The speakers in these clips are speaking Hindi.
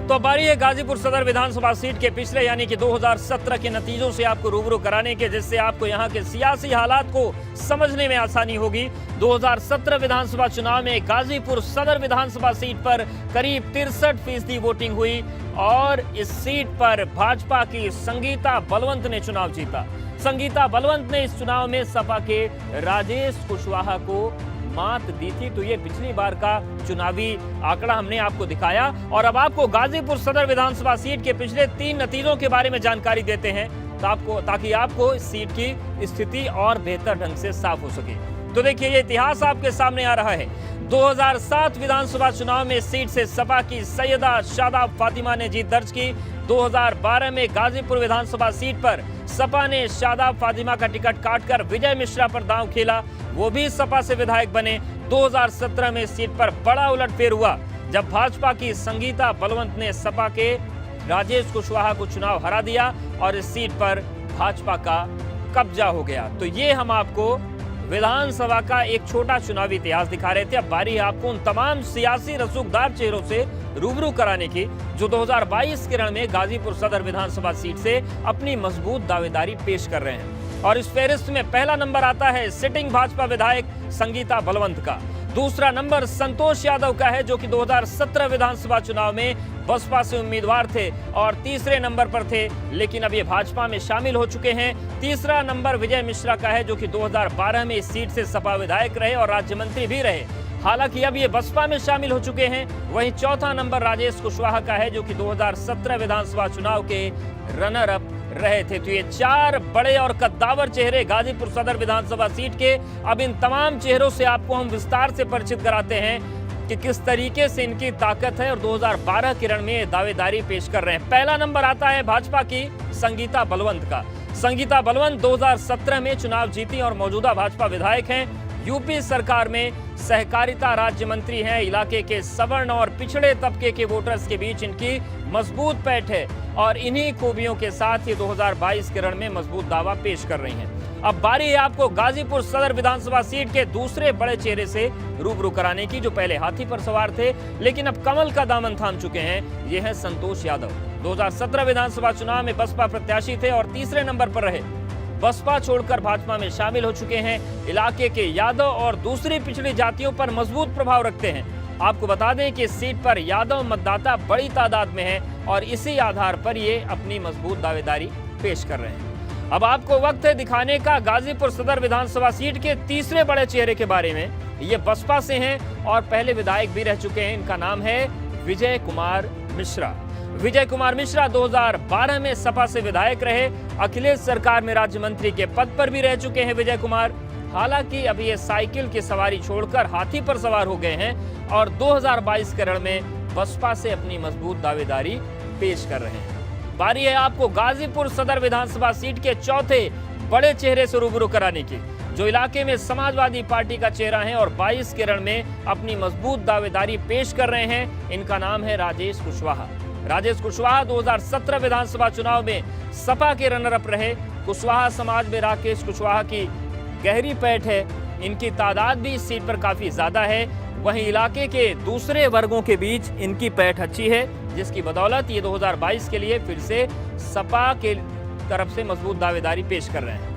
तो बारी है गाजीपुर सदर विधानसभा सीट के पिछले यानी कि 2017 के नतीजों से आपको रूबरू कराने के, जिससे आपको यहां के सियासी हालात को समझने में आसानी होगी। 2017 विधानसभा चुनाव में गाजीपुर सदर विधानसभा सीट पर करीब 63% वोटिंग हुई और इस सीट पर भाजपा की संगीता बलवंत ने चुनाव जीता। संगीता बलवंत ने इस चुनाव में सपा के राजेश कुशवाहा को मात दी थी। तो ये पिछली बार का चुनावी आंकड़ा हमने आपको दिखाया और अब आपको गाजीपुर सदर विधानसभा सीट के पिछले 3 नतीजों के बारे में जानकारी देते हैं ताकि आपको इस सीट की स्थिति और बेहतर ढंग से साफ हो सके। तो देखिए, ये इतिहास आपके सामने आ रहा है। 2007 विधानसभा चुनाव में इस सीट से सपा की सैयदा शादाब फातिमा ने जीत दर्ज की। 2012 में गाजीपुर विधानसभा सीट पर सपा ने शादाब फातिमा का टिकट काटकर विजय मिश्रा पर दांव खेला, वो भी सपा से विधायक बने। 2017 में इस सीट पर बड़ा उलटफेर हुआ जब भाजपा की संगीता बलवंत ने सपा के राजेश कुशवाहा को चुनाव हरा दिया और इस सीट पर भाजपा का कब्जा हो गया। तो ये हम आपको विधानसभा का एक छोटा चुनावी इतिहास दिखा रहे थे। अब बारी है आपको उन तमाम सियासी रसूखदार चेहरों से रूबरू कराने की जो 2022 के रण में गाजीपुर सदर विधानसभा सीट से अपनी मजबूत दावेदारी पेश कर रहे हैं। और इस फेहरिस्त में पहला नंबर आता है सिटिंग भाजपा विधायक संगीता बलवंत का। दूसरा नंबर संतोष यादव का है जो कि 2017 विधानसभा चुनाव में बसपा से उम्मीदवार थे और तीसरे नंबर पर थे, लेकिन अब ये भाजपा में शामिल हो चुके हैं। तीसरा नंबर विजय मिश्रा का है जो कि 2012 में इस सीट से सपा विधायक रहे और राज्य मंत्री भी रहे, हालांकि अब ये बसपा में शामिल हो चुके हैं। वहीं चौथा नंबर राजेश कुशवाहा का है जो कि 2017 विधानसभा चुनाव के रनर अप रहे थे। तो ये 4 बड़े और कद्दावर चेहरे गाजीपुर सदर विधानसभा सीट के। अब इन तमाम चेहरों से आपको हम विस्तार से परिचित कराते हैं कि किस तरीके से इनकी ताकत है और 2012 के रण में दावेदारी पेश कर रहे हैं। पहला नंबर आता है भाजपा की संगीता बलवंत का। संगीता बलवंत 2017 में चुनाव जीती और मौजूदा भाजपा विधायक हैं। यूपी सरकार में सहकारिता राज्य मंत्री हैं। इलाके के सवर्ण और पिछड़े तबके के वोटर्स के बीच इनकी मजबूत पैठ है और इन्हीं खूबियों के साथ ये 2022 के रण में मजबूत दावा पेश कर रही हैं। अब बारी है आपको गाजीपुर सदर विधानसभा सीट के दूसरे बड़े चेहरे से रूबरू कराने की जो पहले हाथी पर सवार थे लेकिन अब कमल का दामन थाम चुके हैं। ये है संतोष यादव। 2017 विधानसभा चुनाव में बसपा प्रत्याशी थे और तीसरे नंबर पर रहे। बसपा छोड़कर भाजपा में शामिल हो चुके हैं। इलाके के यादव और दूसरी पिछड़ी जातियों पर मजबूत प्रभाव रखते हैं। आपको बता दें कि इस सीट पर यादव मतदाता बड़ी तादाद में हैं और इसी आधार पर ये अपनी मजबूत दावेदारी पेश कर रहे हैं। अब आपको वक्त है दिखाने का गाजीपुर सदर विधानसभा सीट के तीसरे बड़े चेहरे के बारे में। ये बसपा से हैं और पहले विधायक भी रह चुके हैं। इनका नाम है विजय कुमार मिश्रा। विजय कुमार मिश्रा 2012 में सपा से विधायक रहे। अखिलेश सरकार में राज्य मंत्री के पद पर भी रह चुके हैं विजय कुमार। हालांकि अब ये साइकिल की सवारी छोड़कर हाथी पर सवार हो गए हैं और 2022 के रण में बसपा से अपनी मजबूत दावेदारी पेश कर रहे हैं। बारी है आपको गाजीपुर सदर विधानसभा सीट के चौथे बड़े चेहरे से रूबरू कराने की जो इलाके में समाजवादी पार्टी का चेहरा है और 22 के रण में अपनी मजबूत दावेदारी पेश कर रहे हैं। इनका नाम है राजेश कुशवाहा। राजेश कुशवाहा 2017 विधानसभा चुनाव में सपा के रनर अप रहे। कुशवाहा समाज में राकेश कुशवाहा की गहरी पैठ है। इनकी तादाद भी इस सीट पर काफी ज्यादा है। वहीं इलाके के दूसरे वर्गों के बीच इनकी पैठ अच्छी है जिसकी बदौलत ये 2022 के लिए फिर से सपा के तरफ से मजबूत दावेदारी पेश कर रहे हैं।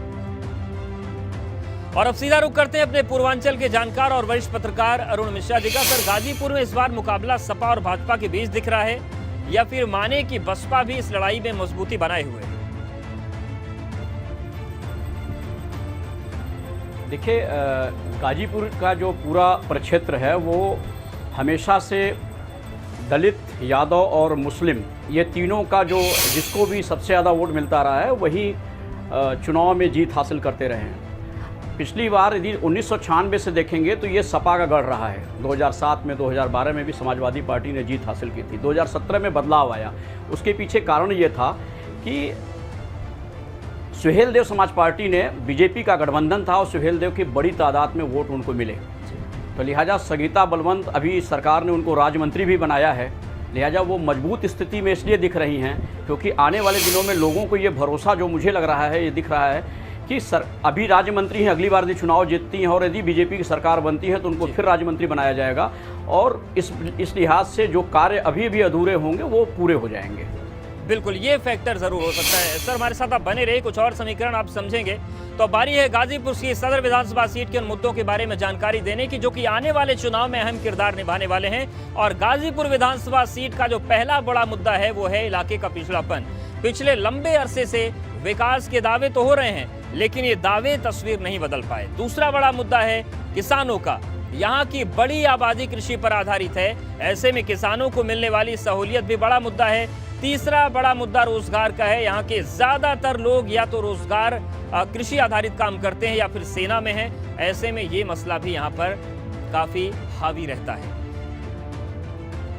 और अब सीधा रुख करते हैं अपने पूर्वांचल के जानकार और वरिष्ठ पत्रकार अरुण मिश्रा जी का। सर, गाजीपुर में इस बार मुकाबला सपा और भाजपा के बीच दिख रहा है या फिर माने कि बसपा भी इस लड़ाई में मजबूती बनाए हुए है? देखिए, गाजीपुर का जो पूरा प्रक्षेत्र है वो हमेशा से दलित, यादव और मुस्लिम ये तीनों का जो जिसको भी सबसे ज़्यादा वोट मिलता रहा है वही चुनाव में जीत हासिल करते रहे हैं। पिछली बार यदि 1996 से देखेंगे तो ये सपा का गढ़ रहा है। 2007 में 2012 में भी समाजवादी पार्टी ने जीत हासिल की थी। 2017 में बदलाव आया। उसके पीछे कारण ये था कि सुहेलदेव समाज पार्टी ने बीजेपी का गठबंधन था और सुहेलदेव की बड़ी तादाद में वोट उनको मिले। तो लिहाजा संगीता बलवंत अभी सरकार ने उनको राज्य मंत्री भी बनाया है। लिहाजा वो मजबूत स्थिति में इसलिए दिख रही हैं क्योंकि आने वाले दिनों में लोगों को ये भरोसा जो मुझे लग रहा है ये दिख रहा है कि अभी राज्य मंत्री हैं, अगली बार यदि चुनाव जीतती हैं और यदि बीजेपी की सरकार बनती है तो उनको फिर राज्य मंत्री बनाया जाएगा और इस लिहाज से जो कार्य अभी भी अधूरे होंगे वो पूरे हो जाएंगे। बिल्कुल, ये फैक्टर जरूर हो सकता है। सर हमारे साथ आप बने रहे, कुछ और समीकरण आप समझेंगे। तो बारी है गाजीपुर की सदर विधानसभा सीट के उन मुद्दों के बारे में जानकारी देने की जो कि आने वाले चुनाव में अहम किरदार निभाने वाले हैं। और गाजीपुर विधानसभा सीट का जो पहला बड़ा मुद्दा है वो है इलाके का पिछड़ापन। पिछले लंबे अरसे से विकास के दावे तो हो रहे हैं लेकिन ये दावे तस्वीर नहीं बदल पाए। दूसरा बड़ा मुद्दा है किसानों का। यहाँ की बड़ी आबादी कृषि पर आधारित है, ऐसे में किसानों को मिलने वाली सहूलियत भी बड़ा मुद्दा है। तीसरा बड़ा मुद्दा रोजगार का है। यहाँ के ज्यादातर लोग या तो रोजगार कृषि आधारित काम करते हैं या फिर सेना में हैं, ऐसे में ये मसला भी यहाँ पर काफी हावी रहता है।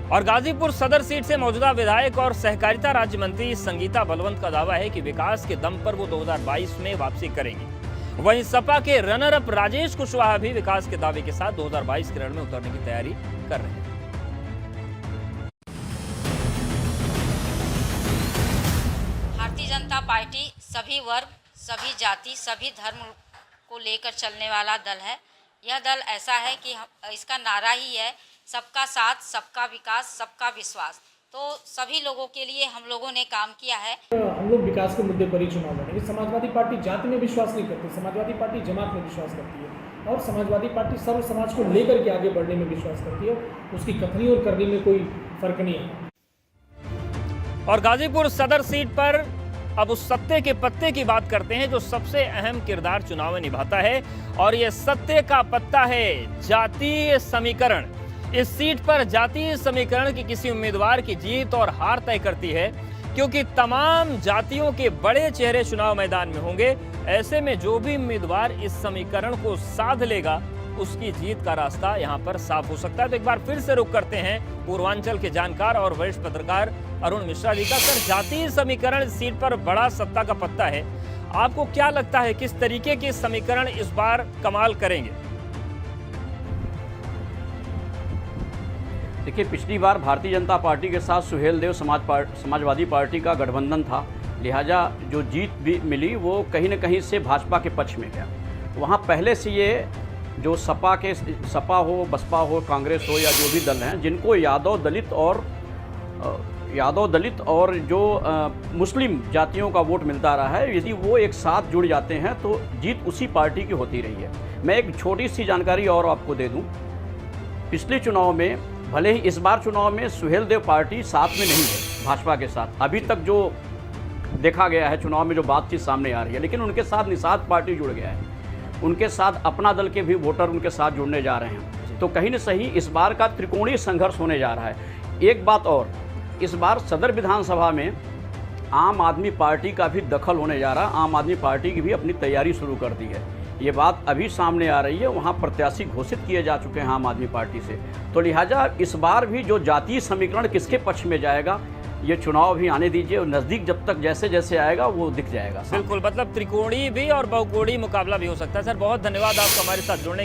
और गाजीपुर सदर सीट से मौजूदा विधायक और सहकारिता राज्य मंत्री संगीता बलवंत का दावा है कि विकास के दम पर वो 2022 में वापसी करेंगे। वहीं सपा के रनर अप राजेश कुशवाहा भी विकास के दावे के साथ 2022 के रण में उतरने की तैयारी कर रहे हैं। भारतीय जनता पार्टी सभी वर्ग, सभी जाति, सभी धर्म को लेकर चलने वाला दल है। यह दल ऐसा है कि इसका नारा ही है सबका साथ, सबका विकास, सबका विश्वास। तो सभी लोगों के लिए हम लोगों ने काम किया है। हम लोग विकास के मुद्दे पर ही चुनाव लड़ेंगे। समाजवादी पार्टी जाति में विश्वास नहीं करती, समाजवादी पार्टी जमात में विश्वास करती है और समाजवादी पार्टी सर्व समाज को लेकर के आगे बढ़ने में विश्वास करती है। उसकी कथनी और करनी में कोई फर्क नहीं है। और गाजीपुर सदर सीट पर अब उस सत्ते के पत्ते की बात करते हैं जो सबसे अहम किरदार चुनाव में निभाता है और यह सत्ते का पत्ता है जातीय समीकरण। इस सीट पर जातीय समीकरण की किसी उम्मीदवार की जीत और हार तय करती है क्योंकि तमाम जातियों के बड़े चेहरे चुनाव मैदान में होंगे। ऐसे में जो भी उम्मीदवार इस समीकरण को साध लेगा उसकी जीत का रास्ता यहां पर साफ हो सकता है। तो एक बार फिर से रुख करते हैं पूर्वांचल के जानकार और वरिष्ठ पत्रकार अरुण मिश्रा जी का। सर, जातीय समीकरण इस सीट पर बड़ा सत्ता का पत्ता है, आपको क्या लगता है किस तरीके के समीकरण इस बार कमाल करेंगे? देखिए, पिछली बार भारतीय जनता पार्टी के साथ सुहेलदेव समाजवादी पार्टी का गठबंधन था, लिहाजा जो जीत भी मिली वो कहीं न कहीं से भाजपा के पक्ष में गया। वहाँ पहले से ये जो सपा हो, बसपा हो, कांग्रेस हो या जो भी दल हैं जिनको यादव दलित और जो मुस्लिम जातियों का वोट मिलता रहा है, यदि वो एक साथ जुड़ जाते हैं तो जीत उसी पार्टी की होती रही है। मैं एक छोटी सी जानकारी और आपको दे दूं, पिछले चुनाव में भले ही इस बार चुनाव में सुहेलदेव पार्टी साथ में नहीं है भाजपा के साथ, अभी तक जो देखा गया है चुनाव में जो बातचीत सामने आ रही है, लेकिन उनके साथ निषाद पार्टी जुड़ गया है, उनके साथ अपना दल के भी वोटर उनके साथ जुड़ने जा रहे हैं। तो कहीं न कहीं इस बार का त्रिकोणीय संघर्ष होने जा रहा है। एक बात और, इस बार सदर विधानसभा में आम आदमी पार्टी का भी दखल होने जा रहा है। आम आदमी पार्टी की भी अपनी तैयारी शुरू कर दी है, ये बात अभी सामने आ रही है। वहाँ प्रत्याशी घोषित किए जा चुके हैं आम आदमी पार्टी से। तो लिहाजा इस बार भी जो जातीय समीकरण किसके पक्ष में जाएगा, ये चुनाव भी आने दीजिए और नज़दीक जब तक जैसे जैसे आएगा वो दिख जाएगा। बिल्कुल, मतलब त्रिकोणीय भी और बहुकोणीय मुकाबला भी हो सकता है। सर, बहुत धन्यवाद आपका हमारे साथ जुड़ने